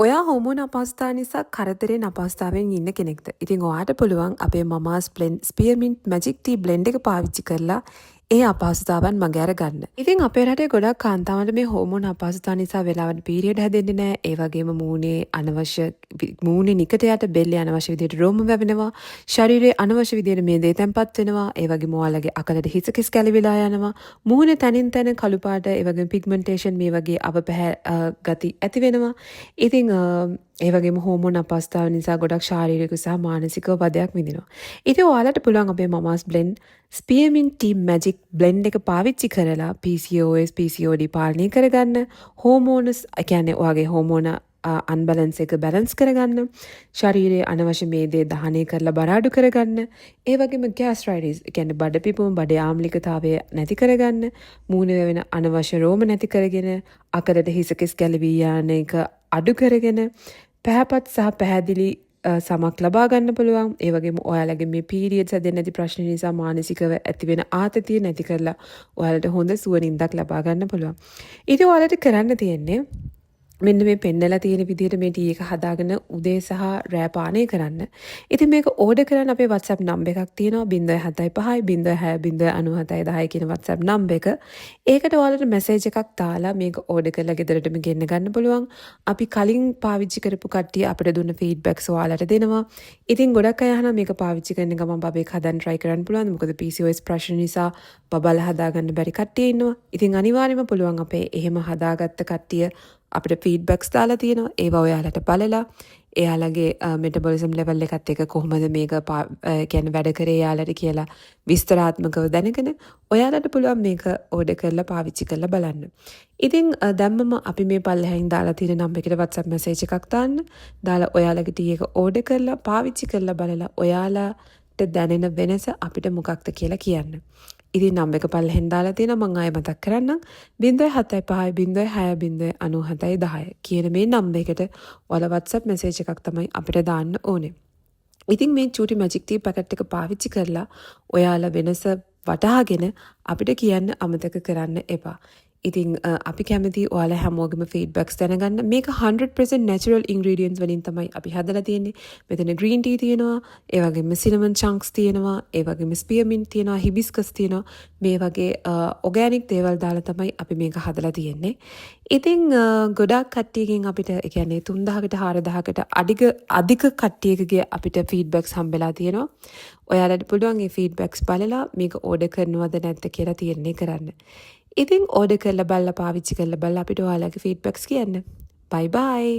ඔයා හෝමෝන අපහසුතාව නිසා කරදරෙන් අපහසුතාවෙන් ඉන්න කෙනෙක්ද? ඉතින් ඔයාට පුළුවන් අපේ මමාස් ස්පියර්මින්ට් මැජික් ටී බ්ලෙන්ඩ් එක පාවිච්චි කරලා ඒ අපහසුතාවන් මගහැර ගන්න. ඉතින් අපේ රටේ ගොඩක් කාන්තාවන්ට මේ හෝමෝන අපහසුතාව නිසා වෙලාවට පීරියඩ් හැදෙන්නේ නැහැ. ඒ වගේම මූණේ නිකට යට බෙල්ලේ අනවශ්‍ය විදිහට රෝම වැවෙනවා. ශරීරයේ අනවශ්‍ය විදිහට මේ දේ තැම්පත් වෙනවා. ඒ වගේම ඔයාලගේ අකලට හිස කිස් කැලවිලා යනවා. මූණේ තනින් තන කළු පාට ඒ වගේම පිග්මන්ටේෂන් මේ වගේ අවපැහැ ගති ඇති වෙනවා. ඉතින් ඒ වගේම හෝමෝන අපහසුතාව නිසා ගොඩක් ශාරීරික සහ මානසික වදයක් විඳිනවා. ඉතින් ඔයාලට පුළුවන් අපේ මමාස් බ්ලෙන්ඩ් ස්පියර්මින්ට් ටී මැජික් බ්ලෙන්ඩ් එක පාවිච්චි කරලා PCOS PCOD පාලනය කරගන්න, හෝමෝනස් කියන්නේ ඔයාගේ හෝමෝන අන්බැලන්ස් එක බැලන්ස් කරගන්න, ශරීරයේ අනවශ්‍ය මේදේ දහනය කරලා බර අඩු කරගන්න, ඒ වගේම ගෑස්ට්‍රයිටිස් කියන්නේ බඩ පිපුම බඩේ ආම්ලිකතාවය නැති කරගන්න, මූණේ වෙන අනවශ්‍ය රෝම නැති කරගෙන, අකලට හිස කෙස් ගැලවී යන එක අඩු කරගෙන පැහැපත් සහ පැහැදිලි සමක් ලබා ගන්න පුළුවන්. ඒ වගේම ඔයාලගේ මේ පීරියඩ්ස් හැදෙන්නේ නැති ප්‍රශ්න නිසා මානසිකව ඇති වෙන ආතතිය නැති කරලා ඔයාලට හොඳ සුවනින්දක් ලබා ගන්න පුළුවන්. ඉතින් ඔයාලට කරන්න තියෙන්නේ මෙන්න මේ පෙන්නලා තියෙන විදිහට මේ ටී එක හදාගෙන උදේ සහ රෑ පානය කරන්න. ඉතින් මේක ඕඩර් කරන්න අපේ WhatsApp නම්බර් එකක් තියෙනවා 075 06 කියන WhatsApp නම්බර එක. ඒකට ඔයාලට මැසේජ් එකක් දාලා මේක ඕඩර් කරලා ගෙදරටම ගෙන්න ගන්න පුළුවන්. අපි කලින් පාවිච්චි කරපු කට්ටිය අපිට දුන්න ෆීඩ්බැක්ස් ඔයාලට දෙනවා. ඉතින් ගොඩක් අය අහනවා මේක පාවිච්චි කරන ගමන් බබෙක් හදන්න try කරන්න පුළුවන්. මොකද PCOS ප්‍රශ්න නිසා බබාලා හදාගන්න බැරි කට්ටිය ඉන්නවා. ඉතින් අනිවාර්යයෙන්ම පුළුවන් අපේ එහෙම හදාගත්ත කට්ටිය අපිට ෆීඩ්බැක්ස් දාලා තියෙනවා. ඒවා ඔයාලට බලලා එයාලගේ මෙටබොලිසම් ලෙවල් එකත් එක්ක කොහොමද මේක කියන්නේ වැඩ කරේ යාලට කියලා විස්තරාත්මකව දැනගෙන ඔයාලට පුළුවන් මේක ඕඩර් කරලා පාවිච්චි කරලා බලන්න. ඉතින් දැම්මම අපි මේ පල්ලෙහින් දාලා තියෙන නම්බර එකට WhatsApp මැසේජ් එකක් දාන්න. දාලා ඔයාලගේ ටී එක ඕඩර් කරලා පාවිච්චි කරලා බලලා ඔයාලට දැනෙන වෙනස අපිට මොකක්ද කියලා කියන්න. ඉතින් නම්බර එක පල්ලෙහින් දාලා තියෙනවා. මම ආයෙ මතක් කරන්නම් 075 06 9710 කියන මේ නම්බර එකට ඔයාලා WhatsApp මැසේජ් එකක් තමයි අපිට දාන්න ඕනේ. ඉතින් මේ චූටි මැජික් ටී පැකට් එක පාවිච්චි කරලා ඔයාලා වෙනස වටහාගෙන අපිට කියන්න අමතක කරන්න එපා. ඉතින් අපි කැමති ඔයාලා හැමෝගෙම ෆීඩ්බැක්ස් දැනගන්න. මේක 100% natural ingredients වලින් තමයි අපි හදලා තියෙන්නේ. මෙතන green tea තියෙනවා, ඒ වගේම cinnamon chunks තියෙනවා, ඒ වගේම spearmint තියෙනවා, hibiscus තියෙනවා. මේ වගේ organic දේවල් දාලා තමයි අපි මේක හදලා තියෙන්නේ. ඉතින් ගොඩාක් කට්ටියකින් අපිට ඒ කියන්නේ 3000කට 4000කට අධික කට්ටියකගේ අපිට ෆීඩ්බැක්ස් හම්බෙලා තියෙනවා. ඔයාලට පුළුවන් මේ ෆීඩ්බැක්ස් බලලා මේක ඕඩර් කරනවද නැද්ද කියලා තීරණය කරන්න. ඉතින් ඕඩර් කරලා බලලා පාවිච්චි කරලා බලලා අපිට ඔයාලගේ ෆීඩ්බැක්ස් කියන්න. බයි බයි.